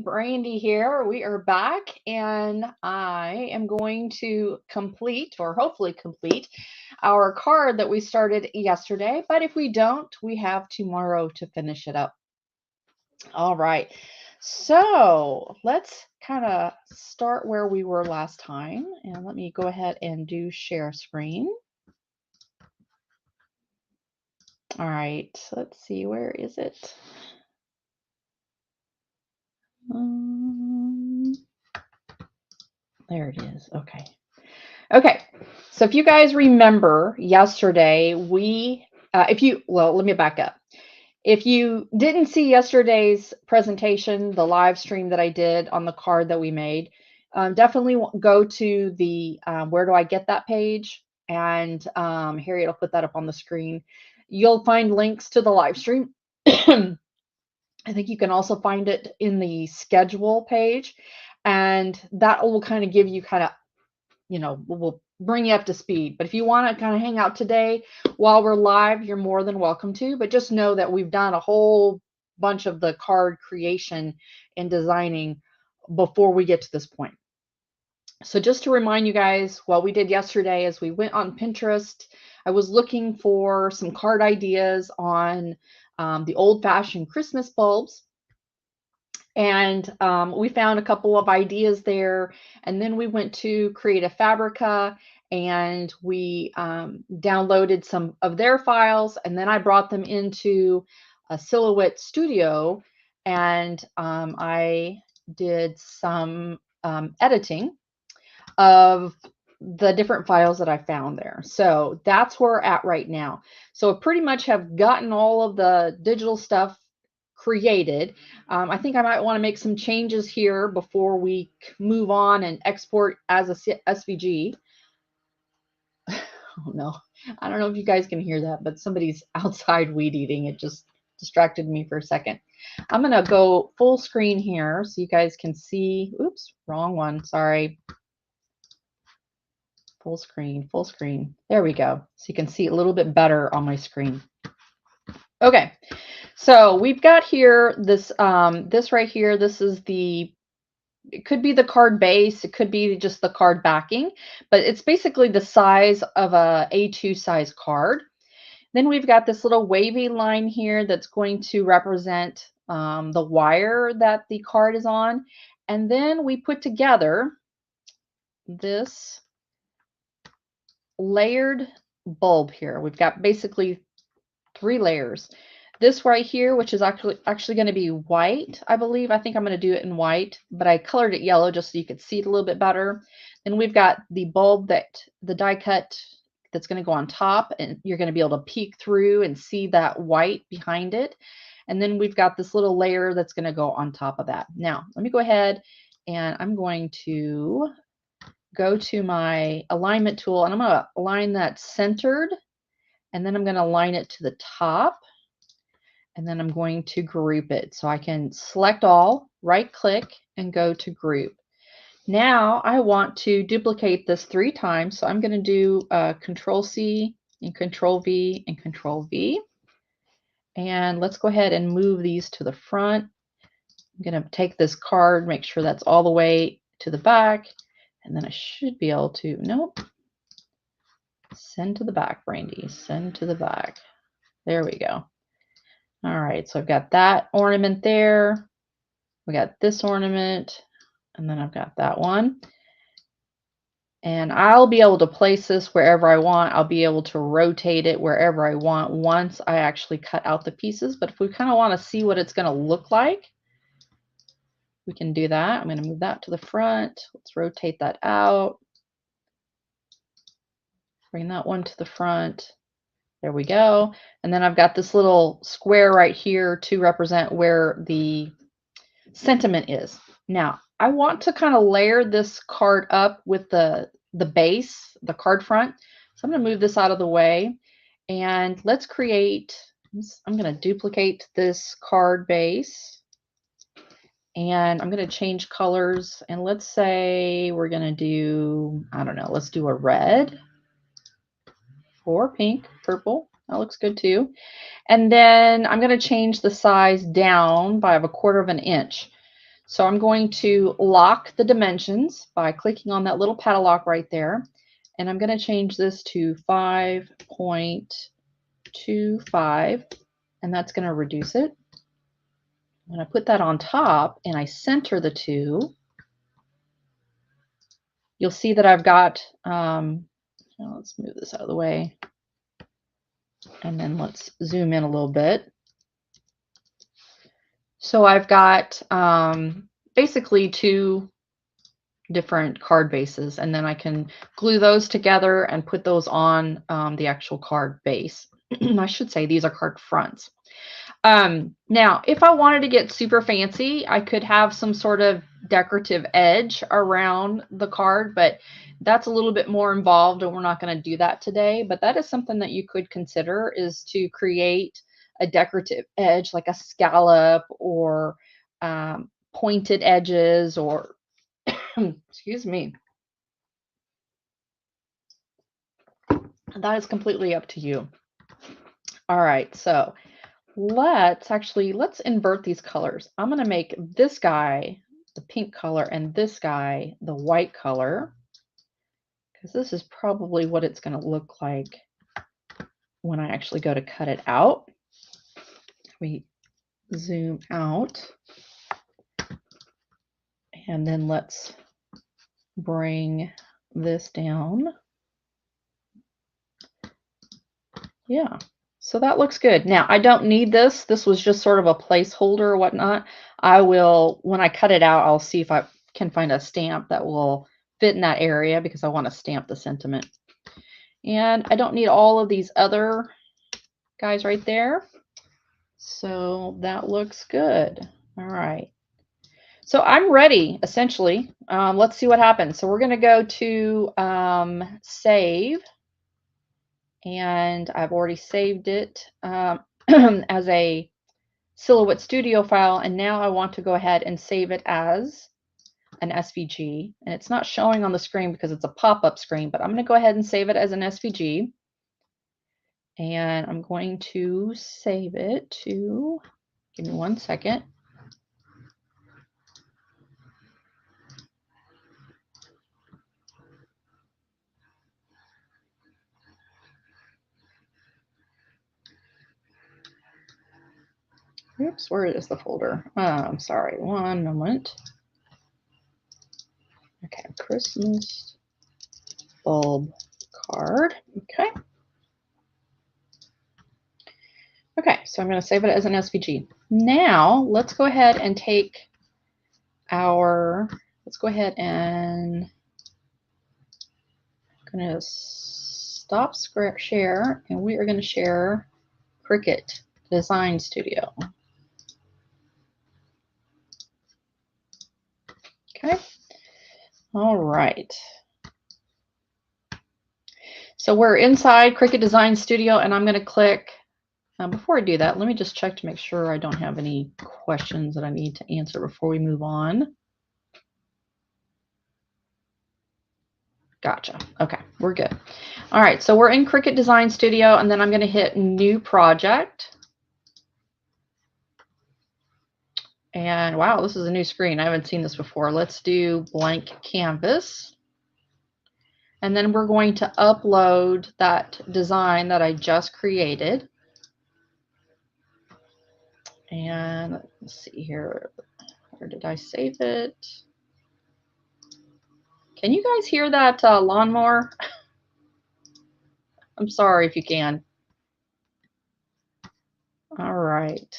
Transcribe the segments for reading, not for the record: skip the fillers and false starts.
Brandi here. We are back, and I am going to complete, or hopefully complete, our card that we started yesterday. But if we don't, we have tomorrow to finish it up. All right. So let's kind of start where we were last time. And let me go ahead and do share screen. All right. Let's see. Where is it? There it is. Okay. Okay. So if you guys remember yesterday, let me back up. If you didn't see yesterday's presentation, the live stream that I did on the card that we made, definitely go to the where do I get that page? And Harriet will put that up on the screen. You'll find links to the live stream. I think you can also find it in the schedule page, and that will kind of give you we'll bring you up to speed. But if you want to kind of hang out today while we're live, you're more than welcome to. But just know that we've done a whole bunch of the card creation and designing before we get to this point. So just to remind you guys, what we did yesterday is we went on Pinterest. I was looking for some card ideas on the old-fashioned Christmas bulbs. And we found a couple of ideas there. And then we went to Create a Fabrica and we downloaded some of their files. And then I brought them into a Silhouette Studio and I did some editing of the different files that I found there. So that's where we're at right now. So I pretty much have gotten all of the digital stuff created. I think I might want to make some changes here before we move on and export as a SVG. Oh no, I don't know if you guys can hear that, but somebody's outside weed eating. It just distracted me for a second. I'm going to go full screen here so you guys can see. Oops, wrong one. Sorry. Full screen, full screen. There we go. So you can see a little bit better on my screen. Okay. So we've got here this this right here. This is it could be the card base, it could be just the card backing, but it's basically the size of a A2 size card. Then we've got this little wavy line here that's going to represent the wire that the card is on. And then we put together this layered bulb here. We've got basically 3 layers. This right here, which is actually going to be white, I believe. I think I'm going to do it in white, but I colored it yellow just so you could see it a little bit better. Then we've got the bulb the die cut that's going to go on top, and you're going to be able to peek through and see that white behind it. And then we've got this little layer that's going to go on top of that. Now, let me go ahead and I'm going to go to my alignment tool and I'm going to align that centered, and then I'm going to align it to the top. And then I'm going to group it. So I can select all, right click, and go to group. Now I want to duplicate this 3 times. So I'm going to do Control C and Control V and Control V. And let's go ahead and move these to the front. I'm going to take this card, make sure that's all the way to the back. And then I should be able to, nope. Send to the back, Brandi. Send to the back. There we go. All right, so I've got that ornament there. We got this ornament, and then I've got that one. And I'll be able to place this wherever I want. I'll be able to rotate it wherever I want once I actually cut out the pieces. But if we kind of want to see what it's going to look like, we can do that. I'm going to move that to the front. Let's rotate that out. Bring that one to the front. There we go. And then I've got this little square right here to represent where the sentiment is. Now, I want to kind of layer this card up with the base, the card front. So I'm going to move this out of the way. And let's create, I'm going to duplicate this card base. And I'm going to change colors. And let's say we're going to do, I don't know, let's do a red. Or pink, purple. That looks good too. And then I'm going to change the size down by 1/4 of an inch. So I'm going to lock the dimensions by clicking on that little padlock right there. And I'm going to change this to 5.25, and that's going to reduce it. When I put that on top and I center the two, you'll see that I've got, let's move this out of the way. And then let's zoom in a little bit. So I've got basically two different card bases, and then I can glue those together and put those on the actual card base. I should say these are card fronts. Now, if I wanted to get super fancy, I could have some sort of decorative edge around the card, but that's a little bit more involved, and we're not going to do that today. But that is something that you could consider, is to create a decorative edge, like a scallop or pointed edges, or excuse me. That is completely up to you. All right, so let's invert these colors. I'm going to make this guy the pink color and this guy the white color, because this is probably what it's going to look like when I actually go to cut it out. We zoom out, and then let's bring this down. Yeah. So that looks good. Now, I don't need this. This was just sort of a placeholder or whatnot. I will, when I cut it out, I'll see if I can find a stamp that will fit in that area, because I want to stamp the sentiment. And I don't need all of these other guys right there. So that looks good. All right. So I'm ready, essentially. Let's see what happens. So we're going to go to save. And I've already saved it as a Silhouette Studio file, and now I want to go ahead and save it as an SVG. And it's not showing on the screen because it's a pop-up screen, but I'm going to go ahead and save it as an SVG. And I'm going to save it to, give me 1 second. Oops, where is the folder? I'm sorry, 1 moment. Okay, Christmas bulb card. Okay. Okay, so I'm going to save it as an SVG. Now, let's go ahead and take let's go ahead and I'm going to stop share, and we are going to share Cricut Design Studio. Okay. All right. So we're inside Cricut Design Studio, and I'm going to click. Before I do that, let me just check to make sure I don't have any questions that I need to answer before we move on. Gotcha. Okay, we're good. All right, so we're in Cricut Design Studio, and then I'm going to hit New Project. And wow, this is a new screen. I haven't seen this before. Let's do blank canvas. And then we're going to upload that design that I just created. And let's see here. Where did I save it? Can you guys hear that lawnmower? I'm sorry if you can. All right.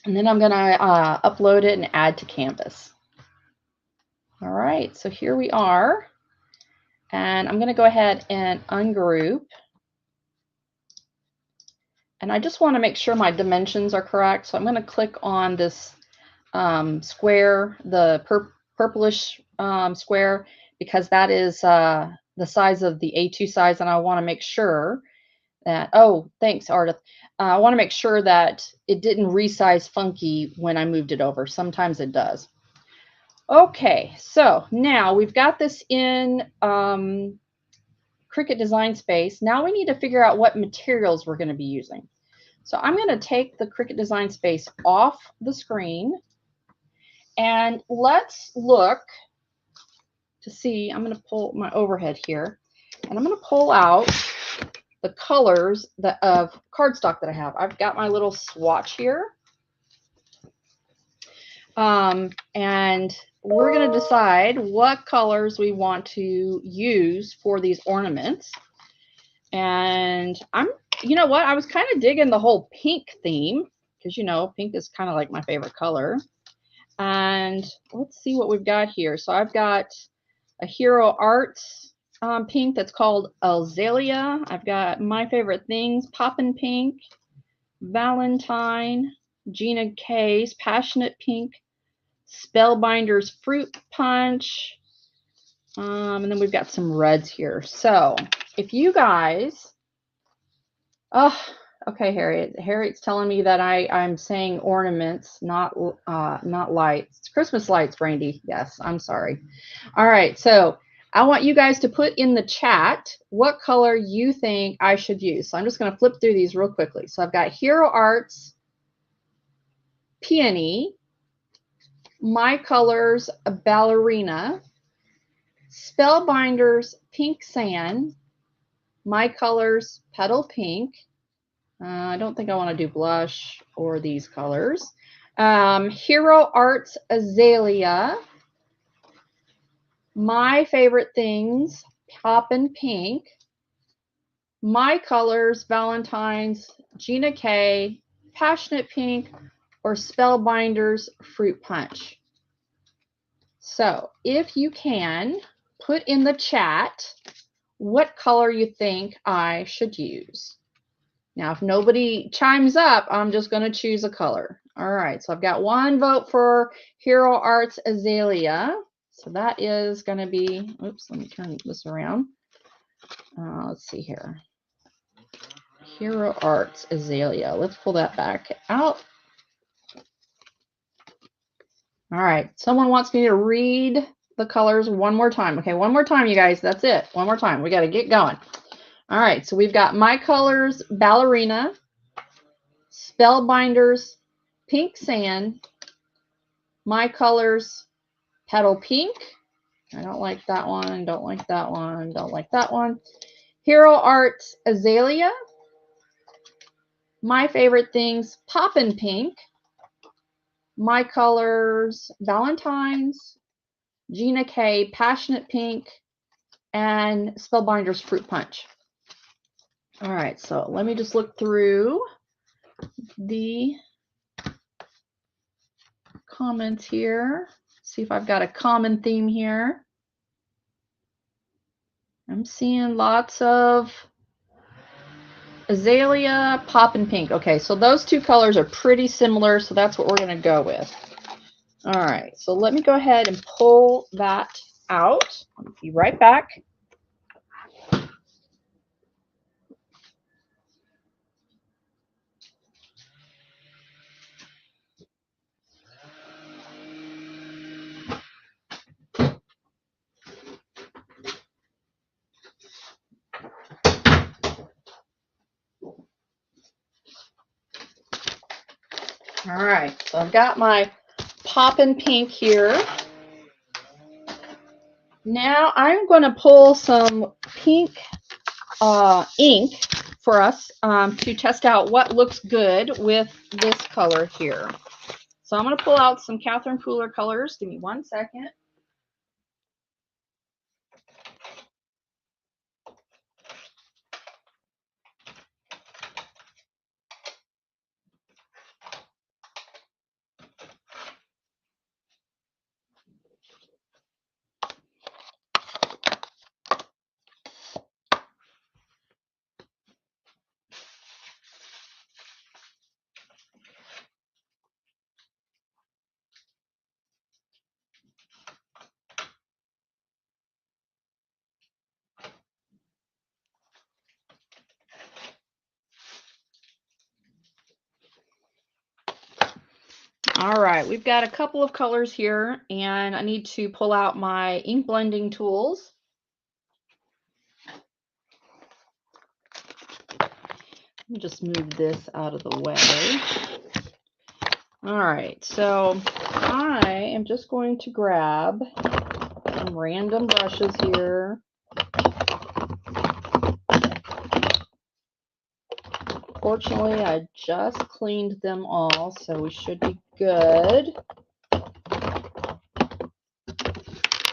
And then I'm going to upload it and add to Canvas. All right, so here we are. And I'm going to go ahead and ungroup. And I just want to make sure my dimensions are correct. So I'm going to click on this square, the purplish square, because that is the size of the A2 size. And I want to make sure that, oh, thanks, Ardith. I want to make sure that it didn't resize funky when I moved it over. Sometimes it does. Okay, so now we've got this in Cricut Design Space. Now we need to figure out what materials we're going to be using. So I'm going to take the Cricut Design Space off the screen, And let's look to see. I'm going to pull my overhead here, and I'm going to pull out the colors of cardstock that I have. I've got my little swatch here. And we're going to decide what colors we want to use for these ornaments. And you know what? I was kind of digging the whole pink theme because, you know, pink is kind of like my favorite color. And let's see what we've got here. So I've got a Hero Arts pink that's called Azalea. I've got My Favorite Things, Poppin' Pink, Valentine, Gina K's Passionate Pink, Spellbinder's Fruit Punch, and then we've got some reds here. So if you guys, oh, okay, Harriet's telling me that I'm saying ornaments, not lights. It's Christmas lights, Brandi. Yes, I'm sorry. All right, so I want you guys to put in the chat what color you think I should use. So I'm just going to flip through these real quickly. So I've got Hero Arts, Peony, My Colors, Ballerina, Spellbinders, Pink Sand, My Colors, Petal Pink. I don't think I want to do blush or these colors. Hero Arts, Azalea, My Favorite Things, Poppin' Pink, My Colors, Valentine's, Gina K, Passionate Pink, or Spellbinders, Fruit Punch. So if you can, put in the chat what color you think I should use. Now, if nobody chimes up, I'm just going to choose a color. All right, so I've got one vote for Hero Arts Azalea. So that is going to be, oops, let me turn this around. Let's see here. Hero Arts Azalea. Let's pull that back out. All right, someone wants me to read the colors one more time. Okay, one more time, you guys. That's it. One more time. We got to get going. All right, so we've got My Colors, Ballerina, Spellbinders, Pink Sand, My Colors, Petal Pink. I don't like that one, don't like that one, don't like that one. Hero Arts Azalea, My Favorite Things, Poppin' Pink, My Colors, Valentine's, Gina K, Passionate Pink, and Spellbinder's Fruit Punch. All right, so let me just look through the comments here. See if I've got a common theme here. I'm seeing lots of Azalea, Poppin' Pink. Okay, so those two colors are pretty similar, so that's what we're going to go with. All right, so let me go ahead and pull that out. I'll be right back. All right, so I've got my Poppin' Pink here. Now I'm going to pull some pink ink for us to test out what looks good with this color here. So I'm going to pull out some Catherine Pooler colors. Give me 1 second. All right, we've got a couple of colors here, and I need to pull out my ink blending tools. Let me just move this out of the way. All right, so I am just going to grab some random brushes here. Fortunately, I just cleaned them all, so we should be good. All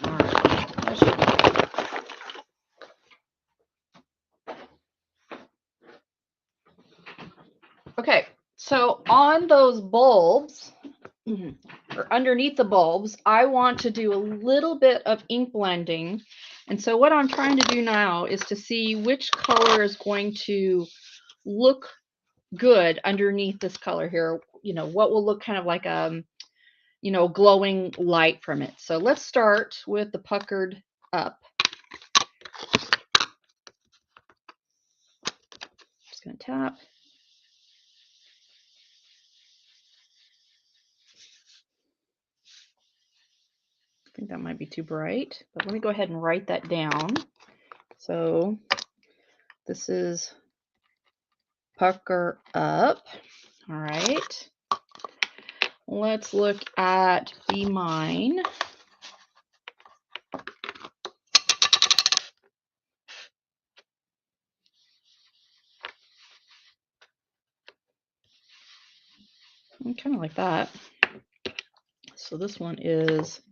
right, that should be good. Okay, so on those bulbs, or underneath the bulbs, I want to do a little bit of ink blending. And so what I'm trying to do now is to see which color is going to look good underneath this color here. You know, what will look kind of like you know, glowing light from it. So let's start with the puckered up. Just gonna tap. I think that might be too bright, but let me go ahead and write that down. So this is pucker up. All right. Let's look at Be Mine. Kind of like that. So this one is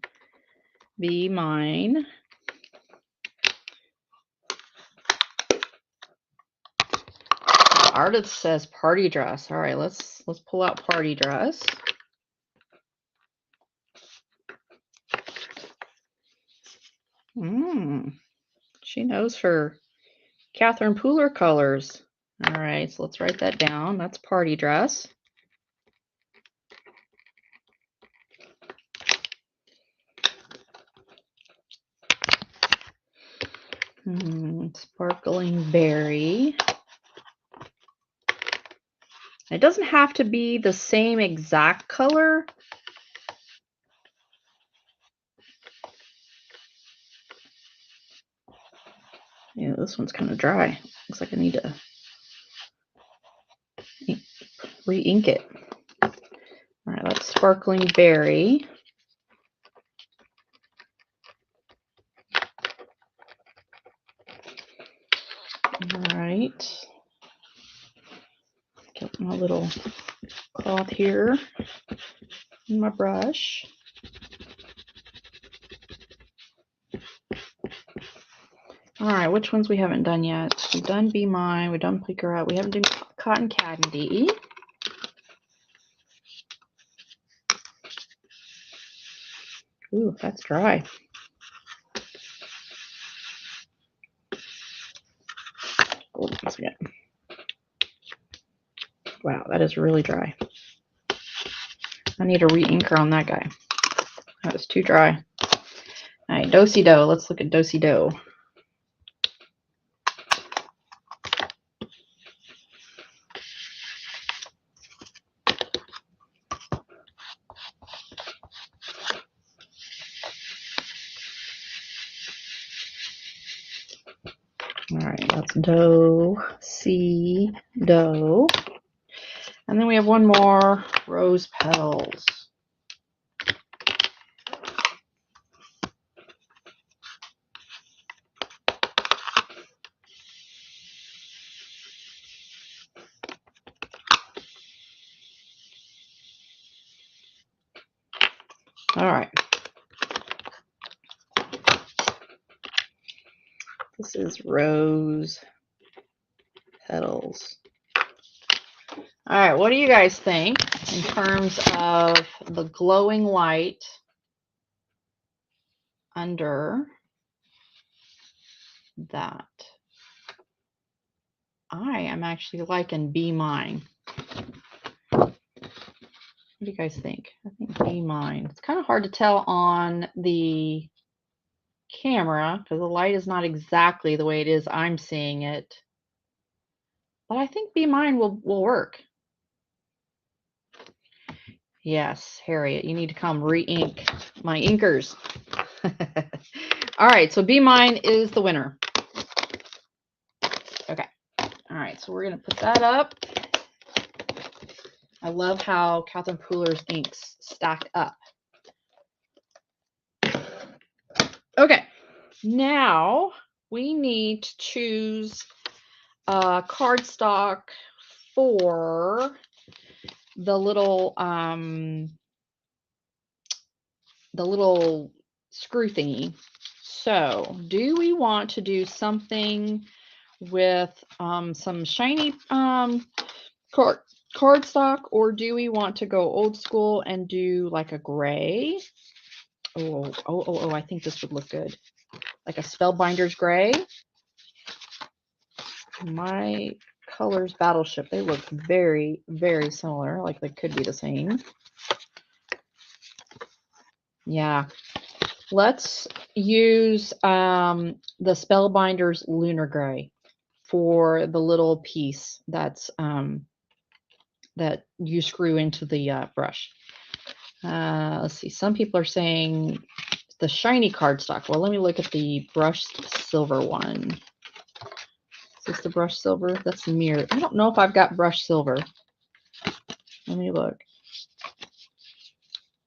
Be Mine. Artist says party dress. All right, let's pull out party dress. She knows her Catherine Pooler colors. All right, so let's write that down. That's party dress. Sparkling berry. It doesn't have to be the same exact color. Yeah, this one's kind of dry. Looks like I need to re-ink it. All right, that's sparkling berry. All right. Get my little cloth here and my brush. All right, which ones we haven't done yet? We've done Be Mine, we've done Pucker Up, we haven't done Cotton Candy. Ooh, that's dry. Hold on a second. Wow, that is really dry. I need a re-inker on that guy. That was too dry. All right, Do-si-do. Let's look at Do-si-do. All right, that's Do-si-do. And then we have one more, Rose Petals. All right. This is Rose Petals. All right, what do you guys think in terms of the glowing light under that? I am actually liking Be Mine. What do you guys think? I think Be Mine. It's kind of hard to tell on the camera because the light is not exactly the way it is I'm seeing it. But I think Be Mine will work. Yes, Harriet, you need to come re-ink my inkers. All right, so Be Mine is the winner. Okay. All right, so we're going to put that up. I love how Catherine Pooler's inks stack up. Okay, now we need to choose cardstock for the little screw thingy. So, do we want to do something with some shiny cardstock, or do we want to go old school and do like a gray? Oh, I think this would look good. Like a Spellbinders gray. My colors Battleship, they look very, very similar, like they could be the same. Yeah. Let's use the Spellbinders Lunar Gray for the little piece that's that you screw into the brush. Let's see. Some people are saying the shiny cardstock. Well, let me look at the brushed silver one. Is this the brushed silver? That's mirrored. I don't know if I've got brushed silver. Let me look.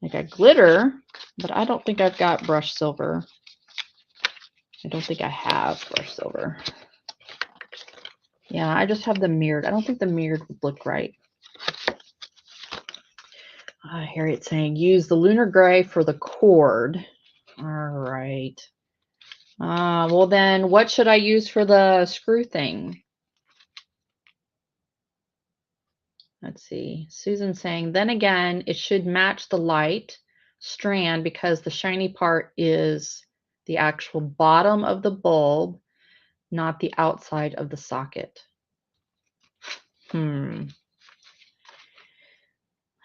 I got glitter, but I don't think I've got brushed silver. I don't think I have brushed silver. Yeah, I just have the mirrored. I don't think the mirrored would look right. Harriet's saying use the lunar gray for the cord. All right. Well then, what should I use for the screw thing? Let's see. Susan's saying, then again, it should match the light strand because the shiny part is the actual bottom of the bulb, not the outside of the socket.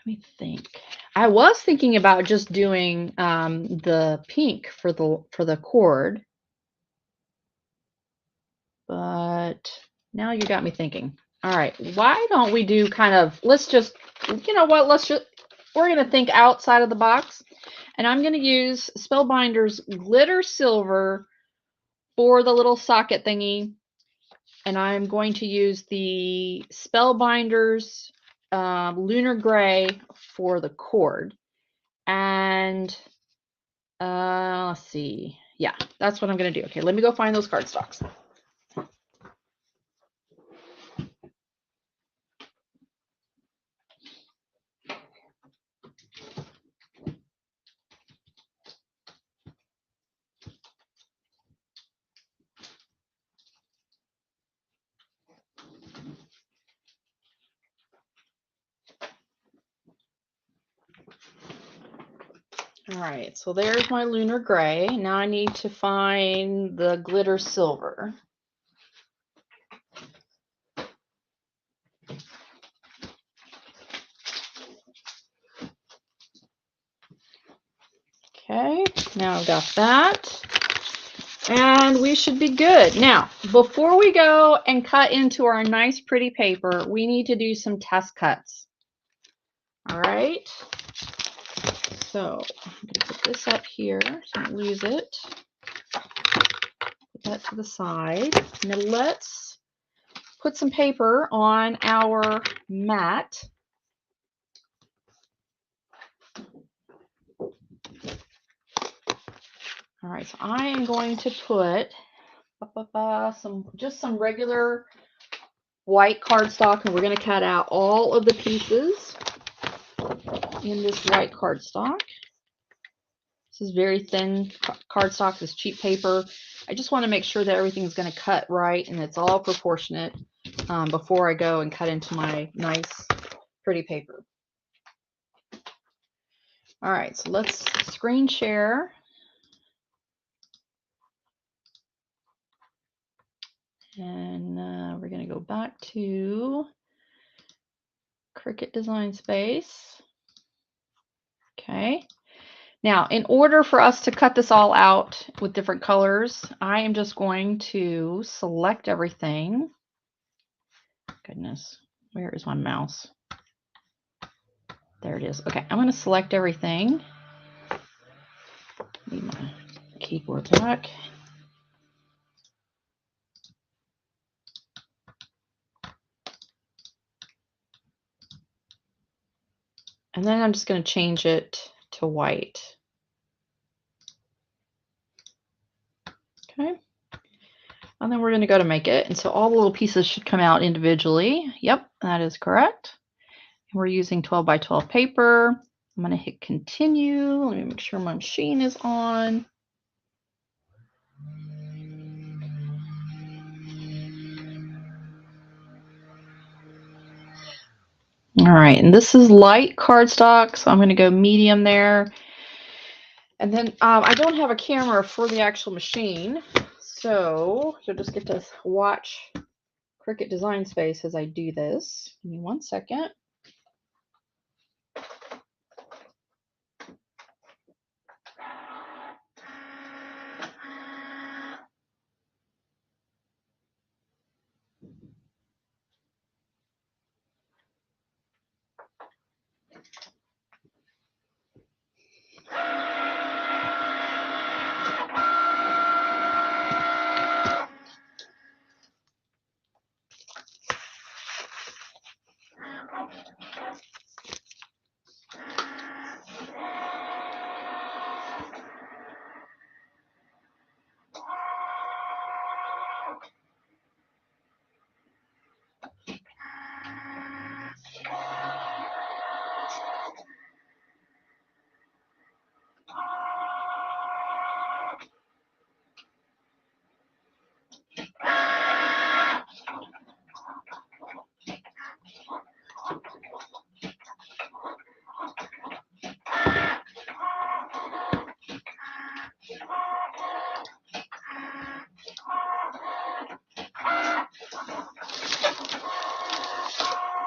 Let me think. I was thinking about just doing the pink for the cord, but now you got me thinking. All right, why don't we do kind of, let's just, you know what, we're going to think outside of the box, and I'm going to use Spellbinders Glitter Silver for the little socket thingy, and I'm going to use the Spellbinders Lunar Gray for the cord. And let's see. Yeah, that's what I'm going to do. Okay, let me go find those cardstocks. All right, so there's my lunar gray. Now I need to find the glitter silver. Okay, now I've got that. And we should be good. Now, before we go and cut into our nice pretty paper, we need to do some test cuts. All right. So I'm going to put this up here so I don't lose it. Put that to the side. Now let's put some paper on our mat. All right, so I am going to put some regular white cardstock, and we're going to cut out all of the pieces in this white cardstock. This is very thin cardstock, this cheap paper. I just want to make sure that everything's going to cut right and it's all proportionate before I go and cut into my nice pretty paper. All right, so let's screen share. And we're going to go back to Cricut Design Space. Okay. Now, in order for us to cut this all out with different colors, I am just going to select everything. Goodness, where is my mouse? There it is. Okay, I'm going to select everything. Need my keyboard back. And then I'm just going to change it to white. Okay. And then we're going to go to make it. And so all the little pieces should come out individually. Yep, that is correct. And we're using 12 by 12 paper. I'm going to hit continue. Let me make sure my machine is on. All right, and this is light cardstock, so I'm going to go medium there. And then I don't have a camera for the actual machine, so you'll just get to watch Cricut Design Space as I do this. Give me 1 second.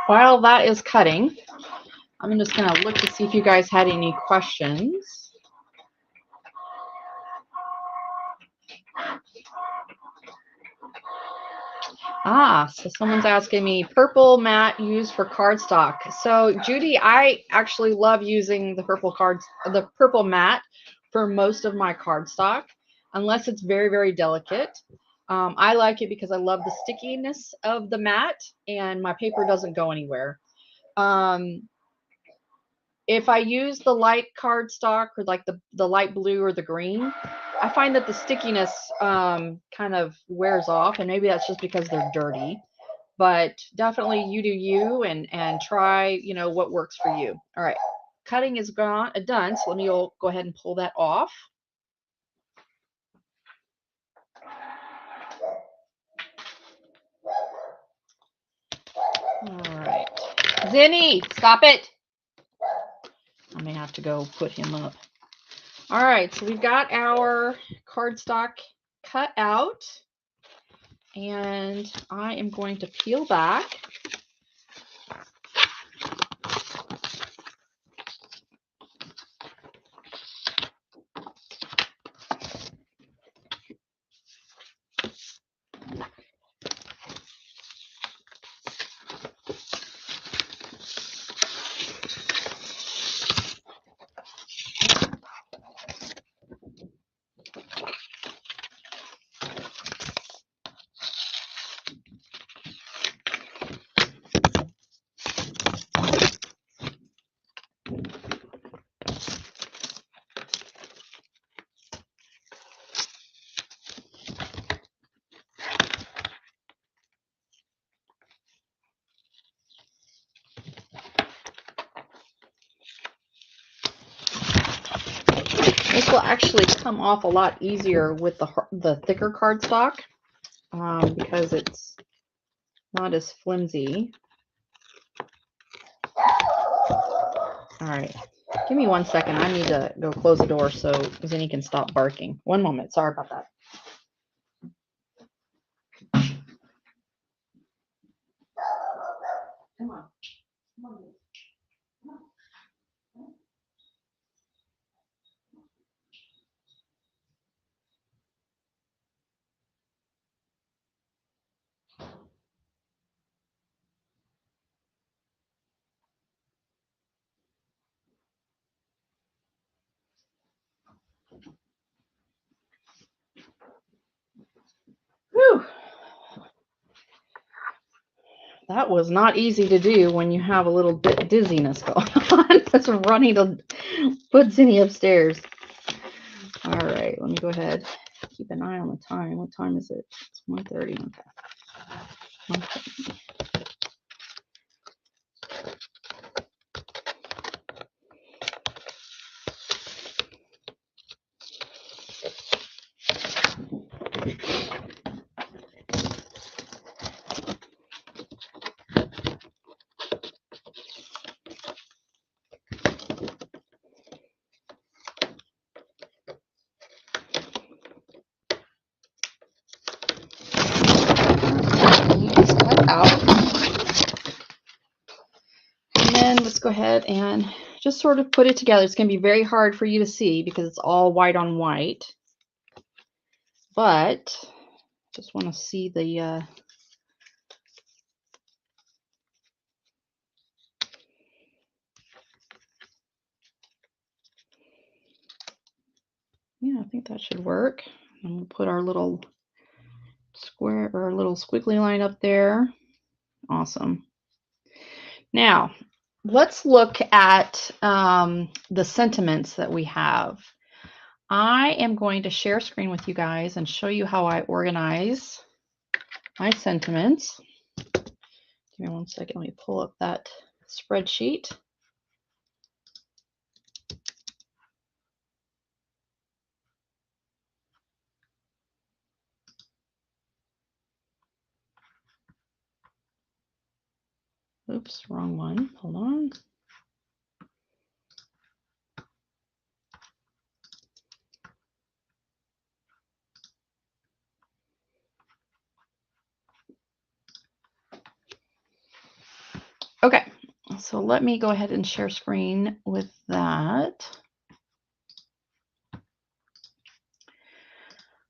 While that is cutting, I'm just going to look to see if you guys had any questions. So someone's asking me purple mat used for cardstock. So Judy, I actually love using the purple mat for most of my cardstock, unless it's very, very delicate. I like it because I love the stickiness of the mat and my paper doesn't go anywhere. If I use the light cardstock or like the light blue or the green, I find that the stickiness kind of wears off, and maybe that's just because they're dirty. But definitely you do you, and try, what works for you. All right, cutting is done. So let me go ahead and pull that off. All right, Zinni, stop it. I may have to go put him up. All right, so we've got our cardstock cut out, and I am going to peel back. This will actually come off a lot easier with the thicker cardstock because it's not as flimsy. All right, give me 1 second. I need to go close the door so Zinni can stop barking. 1 moment. Sorry about that. Come on. Come on. Whew. That was not easy to do when you have a little bit dizziness going on. That's running to put Zinni upstairs. All right, let me go ahead. Keep an eye on the time. What time is it? It's 1:30. Okay. Out. And then let's go ahead and just sort of put it together. It's going to be very hard for you to see because it's all white on white. But just want to see the yeah, I think that should work. And we'll put our little square or a little squiggly line up there. Awesome. Now, let's look at the sentiments that we have. I am going to share screen with you guys and show you how I organize my sentiments. Give me 1 second. Let me pull up that spreadsheet. Oops, wrong one. Hold on. Okay, so let me go ahead and share screen with that.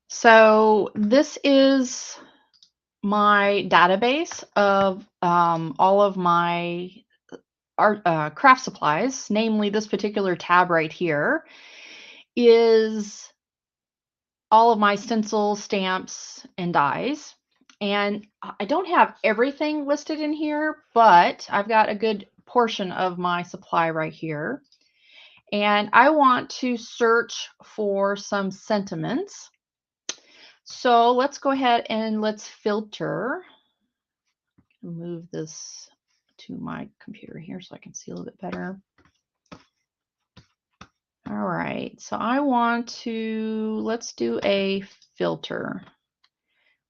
So this is my database of all of my art craft supplies, namely this particular tab right here is all of my stencils, stamps, and dies. And I don't have everything listed in here, but I've got a good portion of my supply right here. And I want to search for some sentiments. So let's go ahead and let's filter. Move this to my computer here so I can see a little bit better. All right, so I want to, let's do a filter.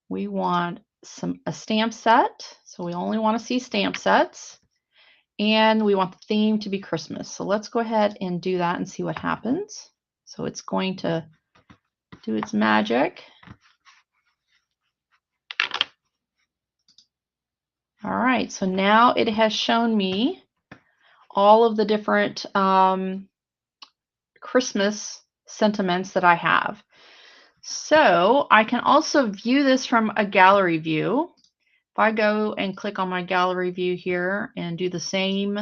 We want a stamp set, so we only want to see stamp sets, and we want the theme to be Christmas. So let's go ahead and do that and see what happens. So it's going to do its magic. All right, so now it has shown me all of the different Christmas sentiments that I have. So I can also view this from a gallery view. If I go and click on my gallery view here and do the same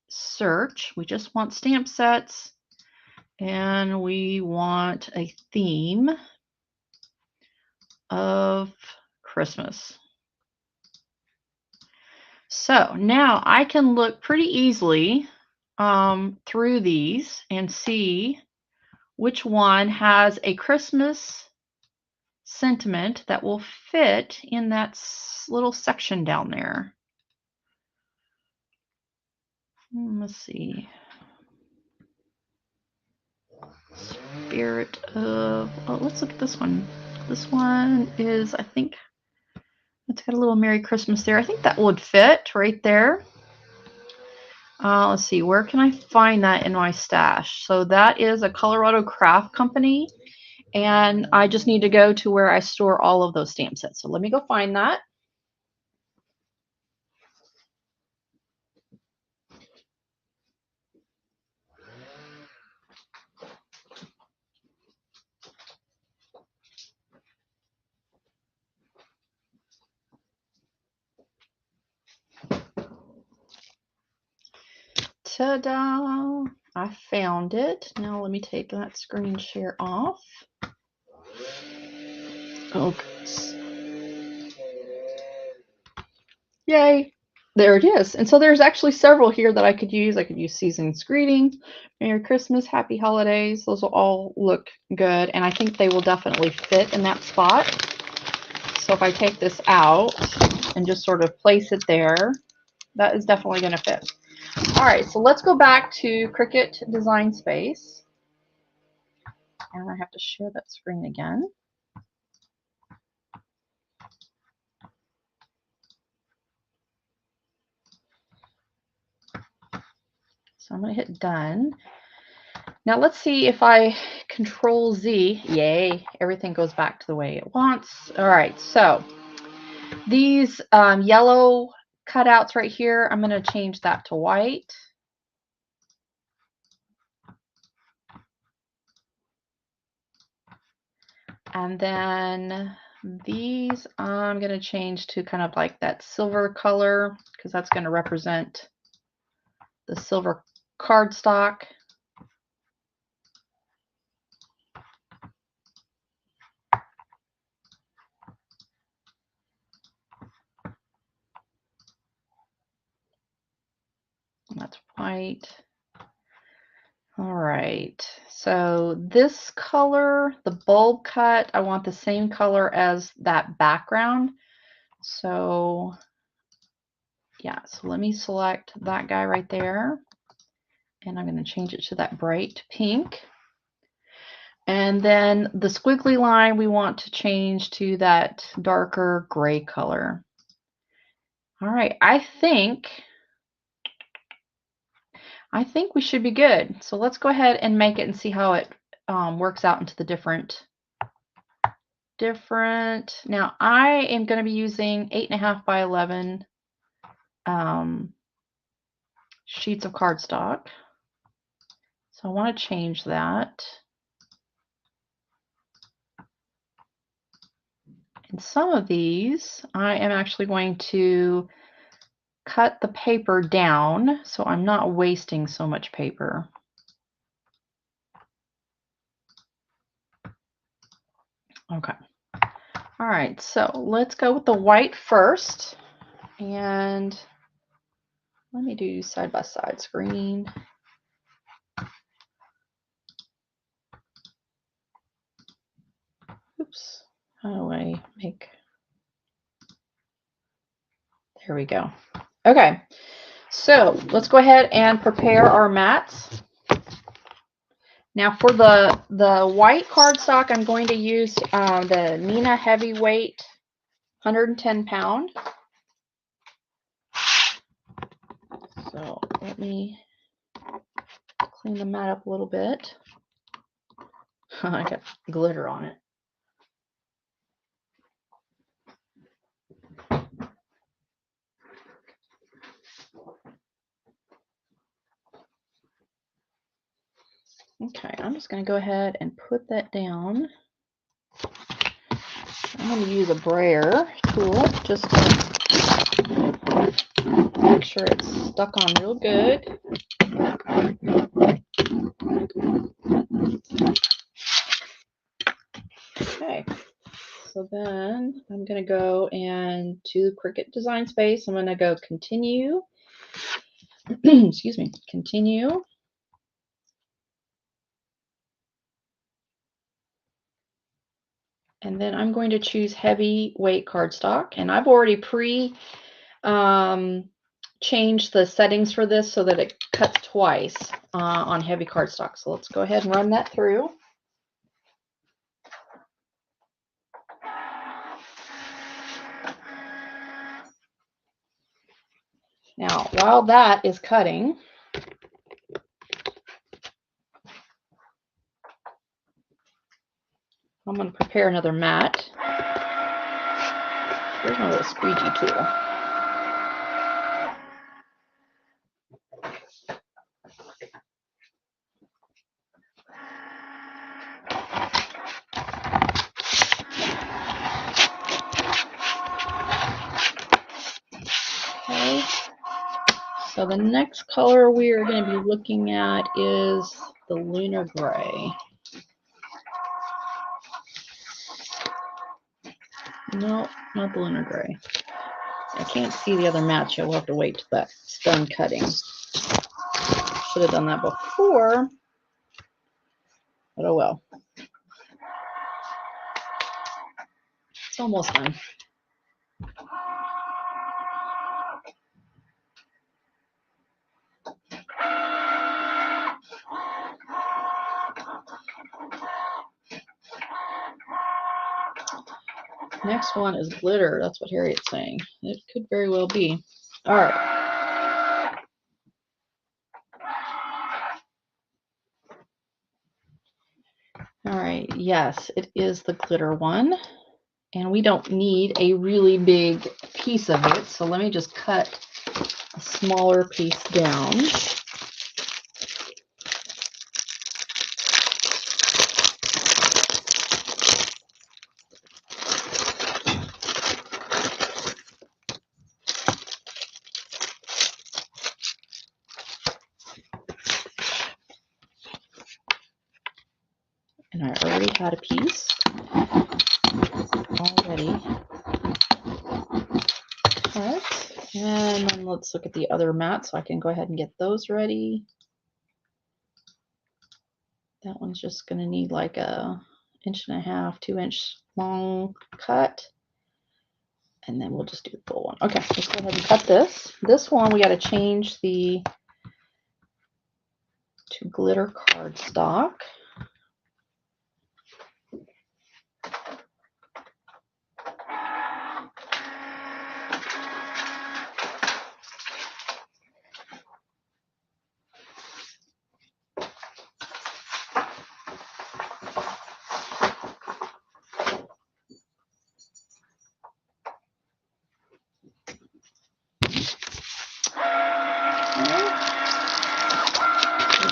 search, we just want stamp sets and we want a theme of Christmas. So now I can look pretty easily through these and see which one has a Christmas sentiment that will fit in that little section down there. Let's see. Spirit of, oh, let's look at this one. This one is, I think, it's got a little Merry Christmas there. I think that would fit right there. Let's see, where can I find that in my stash? So that is a Colorado craft company, and I just need to go to where I store all of those stamp sets. So let me go find that. Ta-da! I found it. Now let me take that screen share off. Okay. Yay. There it is. And so there's actually several here that I could use. I could use season's greeting, Merry Christmas, Happy Holidays. Those will all look good. And I think they will definitely fit in that spot. So if I take this out and just sort of place it there, that is definitely going to fit. All right, so let's go back to Cricut Design Space. And I have to share that screen again. So I'm going to hit done. Now let's see if I Control Z, yay, everything goes back to the way it wants. All right, so these yellow cutouts right here, I'm going to change that to white. And then these I'm going to change to kind of like that silver color because that's going to represent the silver cardstock. That's white. All right, so this color, the bulb cut, I want the same color as that background. So yeah, so let me select that guy right there. And I'm going to change it to that bright pink. And then the squiggly line, we want to change to that darker gray color. All right, I think we should be good. So let's go ahead and make it and see how it works out into the different. Now I am going to be using 8.5 by 11 sheets of cardstock. So I want to change that. And some of these, I am actually going to cut the paper down so I'm not wasting so much paper. Okay. All right, so let's go with the white first. And let me do side-by-side screen. Oops. How do I make? There we go. Okay. So let's go ahead and prepare our mats. Now for the white cardstock, I'm going to use the Nina Heavyweight 110 pound. So let me clean the mat up a little bit. I got glitter on it. Okay, I'm just going to go ahead and put that down. I'm going to use a brayer tool just to make sure it's stuck on real good. Okay, so then I'm going to go and to Cricut Design Space. I'm going to go continue. Excuse me, continue. And then I'm going to choose heavyweight cardstock. And I've already changed the settings for this so that it cuts twice on heavy cardstock. So let's go ahead and run that through. Now, while that is cutting, I'm going to prepare another mat. Here's my little squeegee tool. Okay. So the next color we are going to be looking at is the Lunar Gray. No, not the Lunar Gray. I can't see the other mats yet. We'll have to wait till that's done cutting. Should have done that before, but oh well. It's almost done. Next one is glitter. That's what Harriet's saying. It could very well be. All right. All right. Yes, it is the glitter one. And we don't need a really big piece of it. So let me just cut a smaller piece down. And I already had a piece already cut. And then let's look at the other mat so I can go ahead and get those ready. That one's just going to need like a 1.5 inch, 2 inch long cut. And then we'll just do the full one. Okay, let's go ahead and cut this. This one we got to change to glitter cardstock.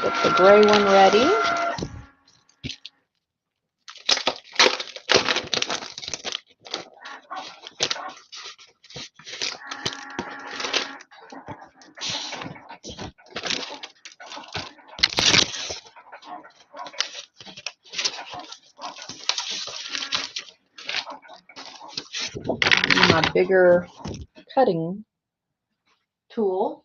Get the gray one ready. My bigger cutting tool.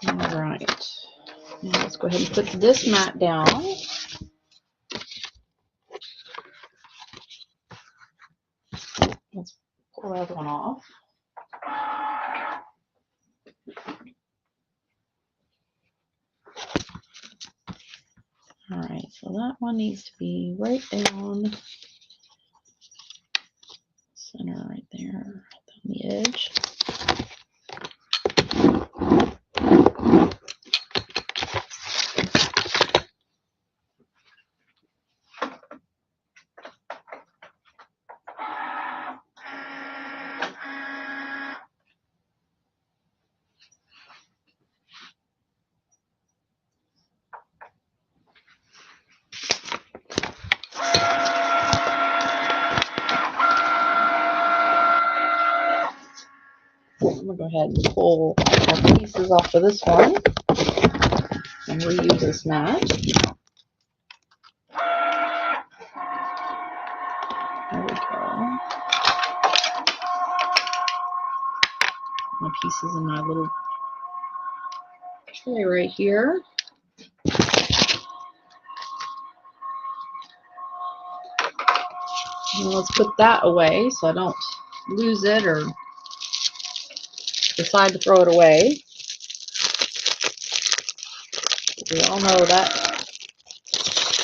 All right. Now let's go ahead and put this mat down. Let's pull the other one off. All right, so that one needs to be right down center right there on the edge. I'm going to go ahead and pull our pieces off of this one and reuse this mat. There we go. My pieces in my little tray right here. And let's put that away so I don't lose it or decide to throw it away. We all know that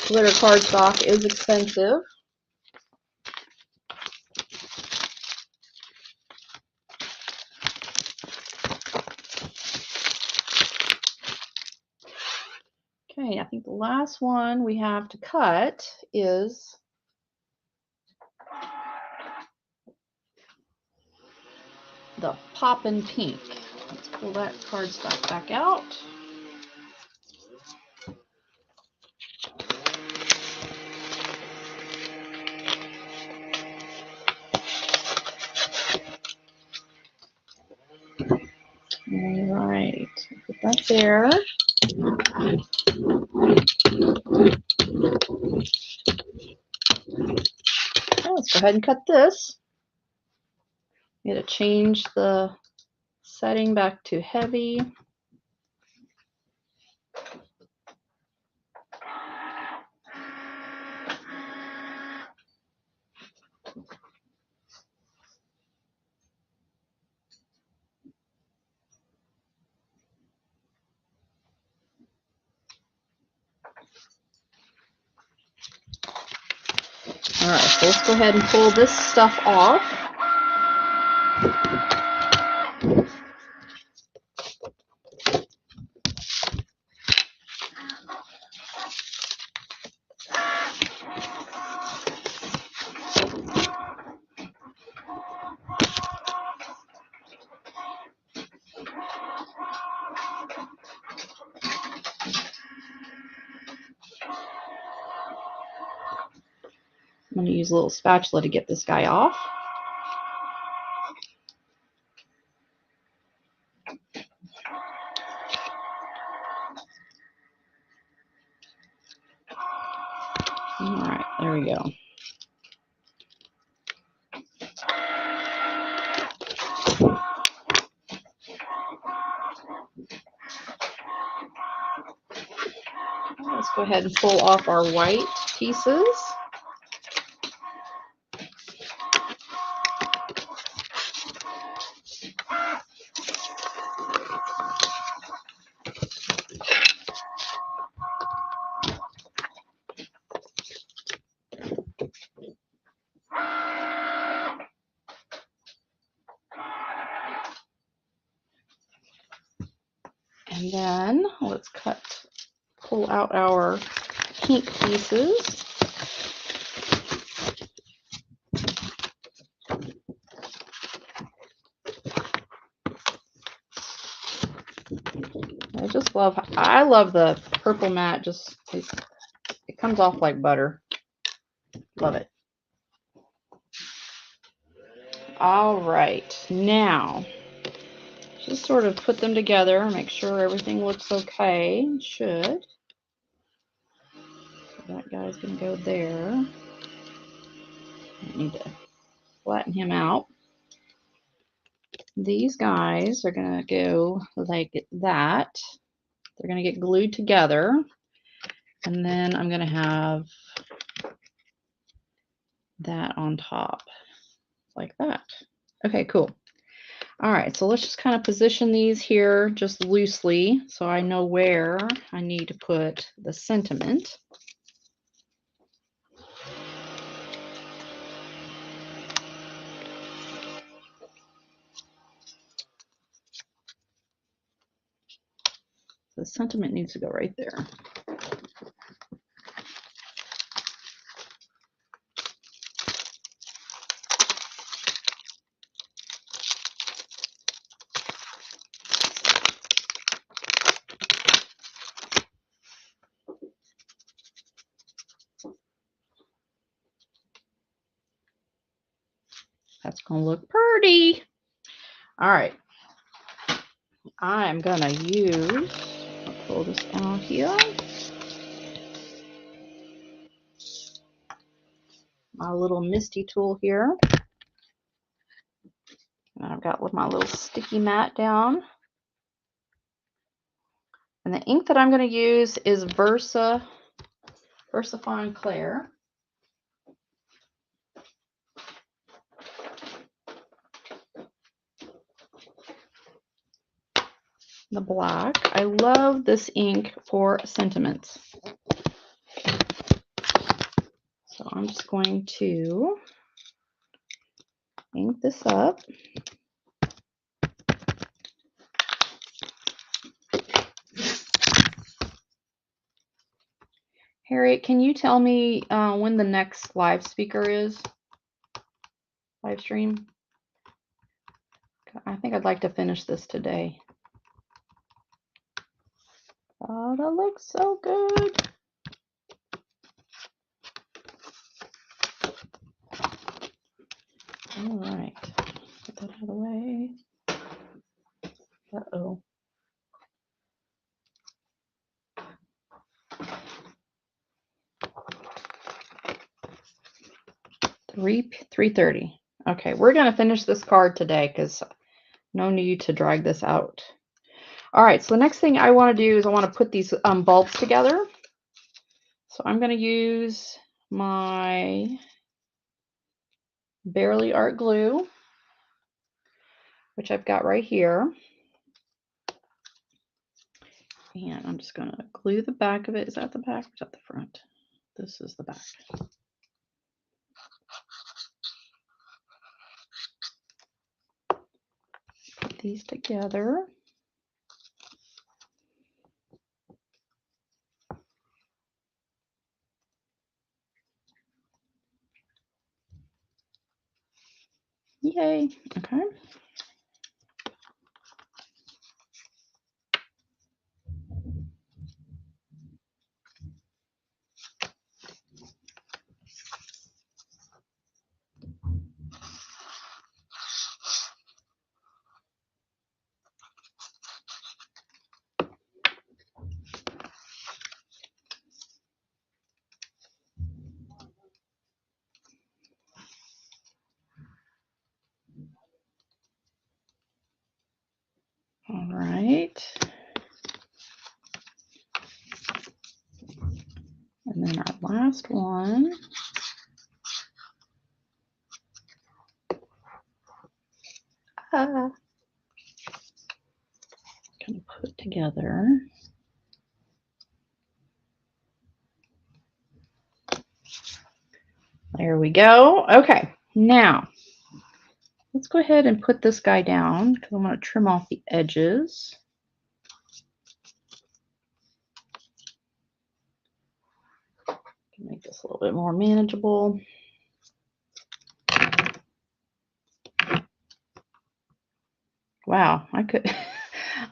glitter cardstock is expensive. Okay, I think the last one we have to cut is the Poppin' Pink. Let's pull that cardstock back out. All right, put that there. Okay, let's go ahead and cut this. I'm going to change the setting back to heavy. All right, so let's go ahead and pull this stuff off. I'm going to use a little spatula to get this guy off. All right, there we go. Let's go ahead and pull off our white pieces. And then let's pull out our pink pieces. I love the purple matte, just it comes off like butter. Love it. All right, now just sort of put them together, make sure everything looks okay. It should. So that guy's gonna go there. I need to flatten him out. These guys are gonna go like that. They're gonna get glued together, and then I'm gonna have that on top like that. Okay, cool. All right, so let's just kind of position these here just loosely so I know where I need to put the sentiment. The sentiment needs to go right there. That's gonna look pretty. All right, I'm gonna use, I'll pull this out here, my little misty tool here, and I've got with my little sticky mat down, and the ink that I'm going to use is VersaFine Clair. The black. I love this ink for sentiments. So I'm just going to ink this up. Harriet, can you tell me when the next live speaker is? Live stream? I think I'd like to finish this today. Oh, that looks so good. All right. Put that out of the way. Uh-oh. 3:30. Okay, we're going to finish this card today because no need to drag this out. All right, so the next thing I want to do is I want to put these bulbs together. So I'm going to use my Barely Art glue, which I've got right here. And I'm just going to glue the back of it. Is that the back or is that the front? This is the back. Put these together. Yay. Okay. All right. And then our last one. Kind of put together. There we go. Okay, now let's go ahead and put this guy down because I'm going to trim off the edges. Make this a little bit more manageable. Wow,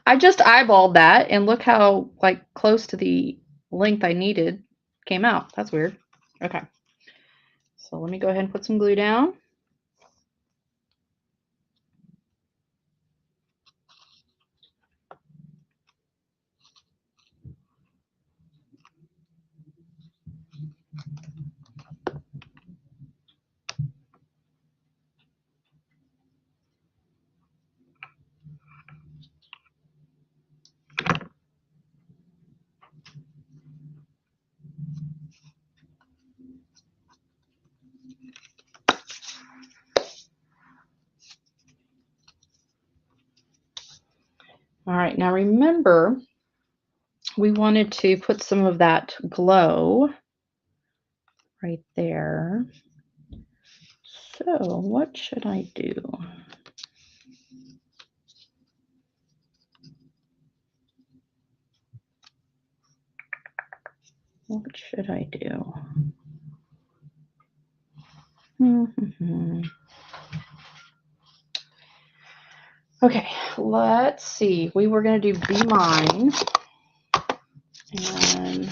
I just eyeballed that and look how like close to the length I needed came out. That's weird. Okay. So let me go ahead and put some glue down. All right, now remember, we wanted to put some of that glow right there. So what should I do? What should I do? Okay, let's see. We were going to do Be Mine. And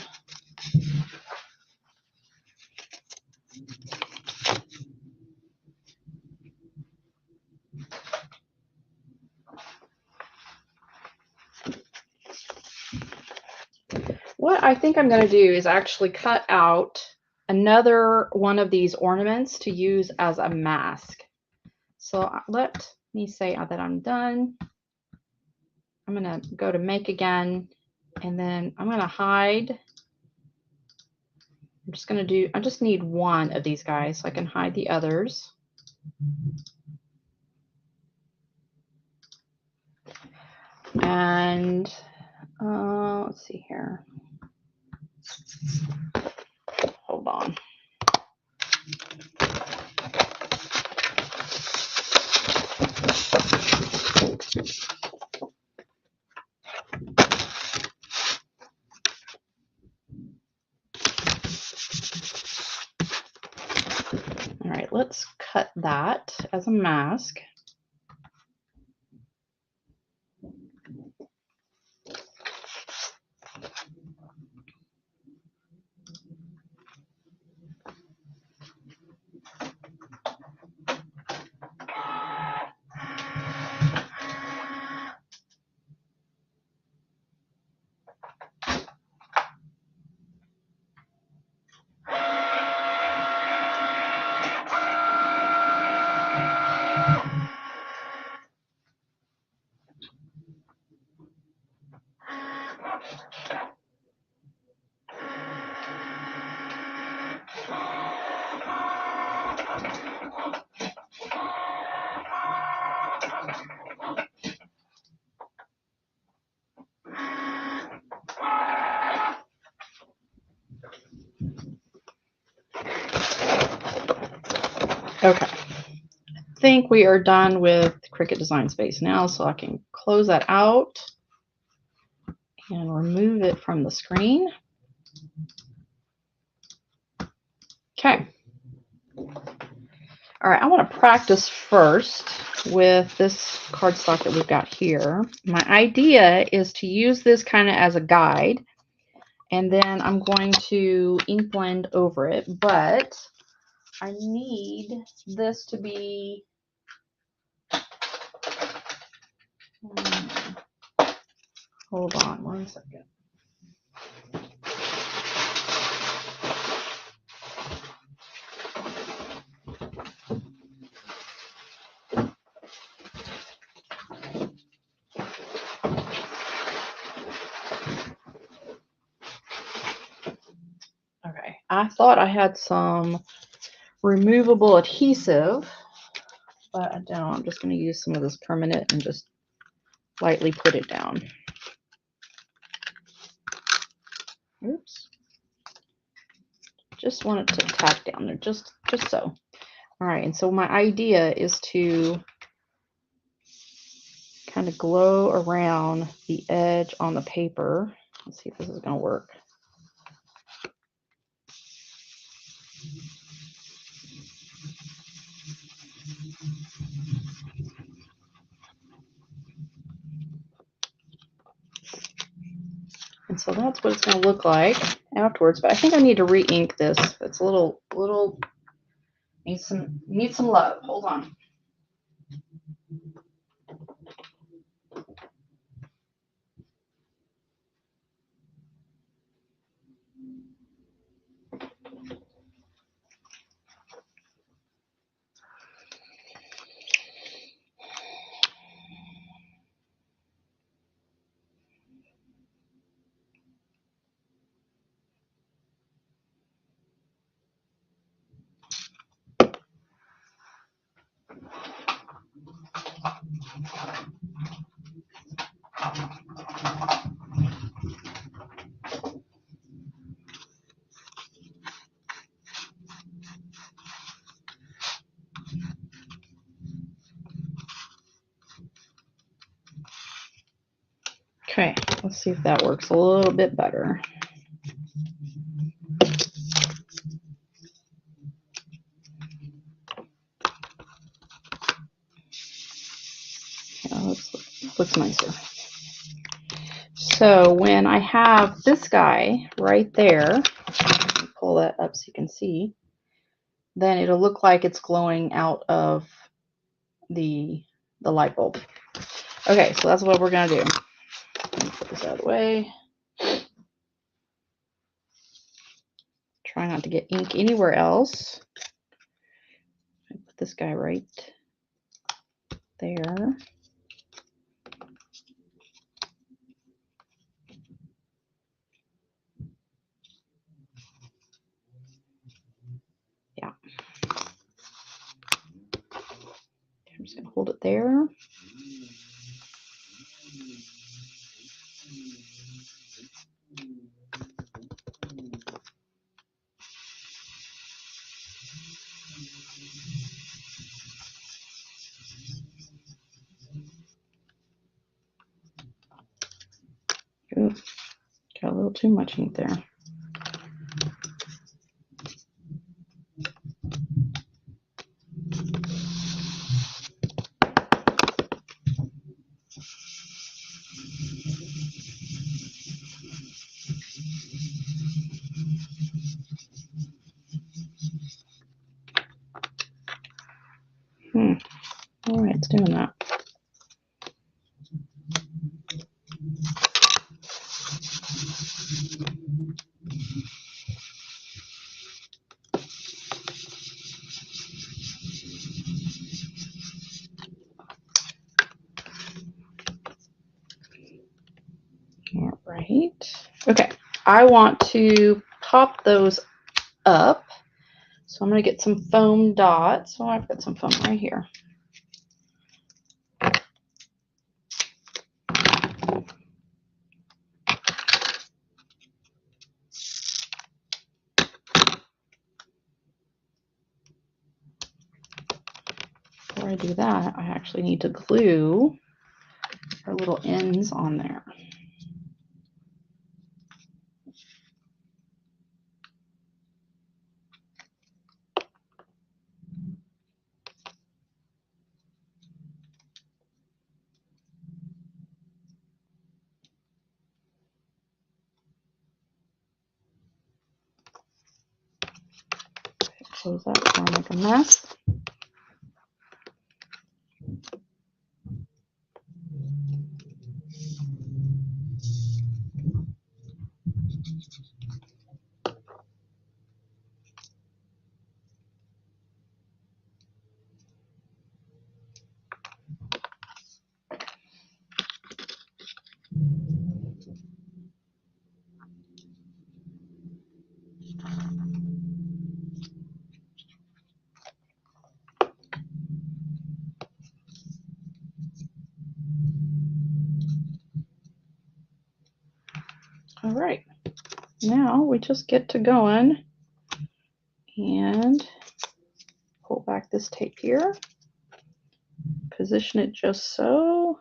what I think I'm going to do is actually cut out another one of these ornaments to use as a mask. So let me say that I'm done. I'm going to go to Make Again, and then I'm going to hide. I just need one of these guys so I can hide the others. And let's see here. Hold on. let's cut that as a mask. Okay, I think we are done with Cricut Design Space now, so I can close that out and remove it from the screen. Okay. All right, I want to practice first with this cardstock that we've got here. My idea is to use this kind of as a guide, and then I'm going to ink blend over it, but I need this to be, hold on one second. Okay, I thought I had some removable adhesive, but I don't. I'm just going to use some of this permanent and just lightly put it down. Oops. Just want it to tack down there, just so. All right, and so my idea is to kind of glow around the edge on the paper. Let's see if this is going to work. And so that's what it's going to look like afterwards. But I think I need to re-ink this. It's a little needs some love. Hold on. Okay, let's see if that works a little bit better. Oh, looks nicer. So when I have this guy right there, pull that up so you can see, then it'll look like it's glowing out of the light bulb. Okay, so that's what we're going to do. Put this out of the way. Try not to get ink anywhere else. Put this guy right there. Yeah. I'm just going to hold it there. Ooh, got a little too much ink there. doing that? All right. Okay. I want to pop those up. So I'm going to get some foam dots. Oh, I've got some foam right here. Before I do that, I actually need to glue our little ends on there. Close that before I make a mess. All right, now we just get to going and pull back this tape here, position it just so.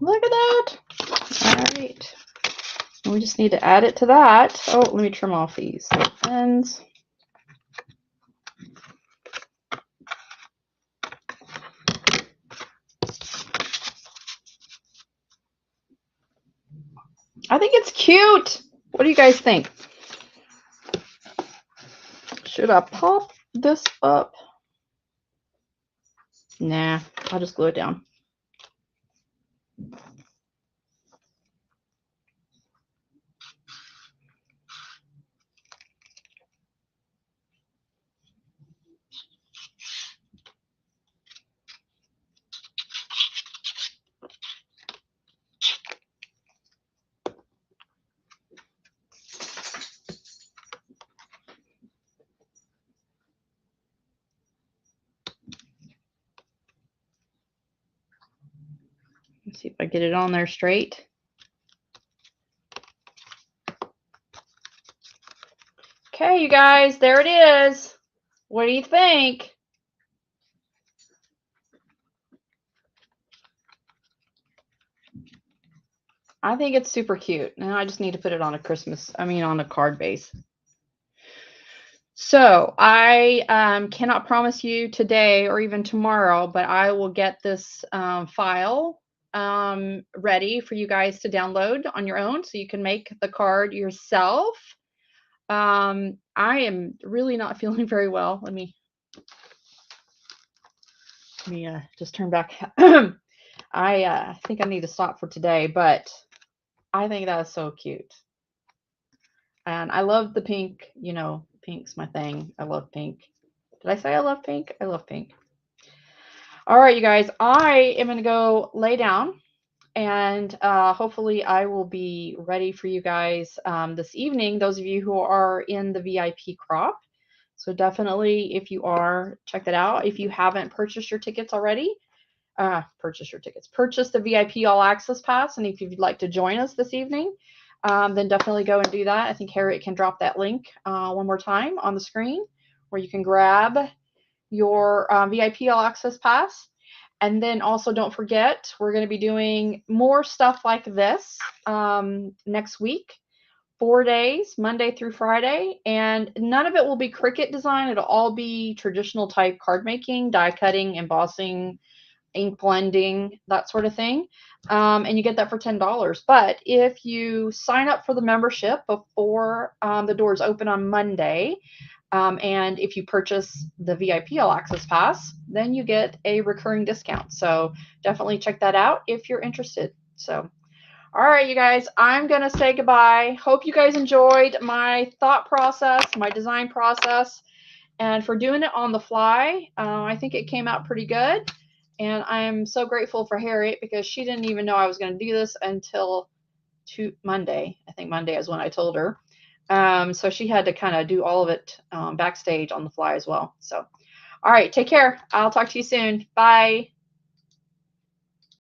Look at that. All right. And we just need to add it to that. Oh, let me trim off these ends. I think it's cute. What do you guys think? Should I pop this up? Nah, I'll just glue it down. Let's see if I get it on there straight. Okay, you guys, there it is. What do you think? I think it's super cute. Now I just need to put it on on a card base. So I cannot promise you today or even tomorrow, but I will get this file ready for you guys to download on your own so you can make the card yourself. I am really not feeling very well. Let me just turn back. I think I need to stop for today, but I think that is so cute. And I love the pink, you know, pink's my thing. I love pink. Did I say I love pink? I love pink. All right, you guys, I am going to go lay down, and hopefully I will be ready for you guys this evening, those of you who are in the VIP crop. So definitely, if you are, check that out. If you haven't purchased your tickets already, purchase the VIP All Access Pass. And if you'd like to join us this evening, then definitely go and do that. I think Harriet can drop that link one more time on the screen where you can grab your VIP All Access Pass. And then also don't forget, we're going to be doing more stuff like this next week. 4 days, Monday through Friday, and none of it will be Cricut design. It'll all be traditional type card making, die cutting, embossing, ink blending, that sort of thing. And you get that for $10. But if you sign up for the membership before the doors open on Monday, and if you purchase the VIP All Access Pass, then you get a recurring discount. So definitely check that out if you're interested. So, all right, you guys, I'm going to say goodbye. Hope you guys enjoyed my thought process, my design process, and for doing it on the fly. I think it came out pretty good. And I'm so grateful for Harriet because she didn't even know I was going to do this until Monday. I think Monday is when I told her. So she had to kind of do all of it backstage on the fly as well. So, all right, take care. I'll talk to you soon. Bye.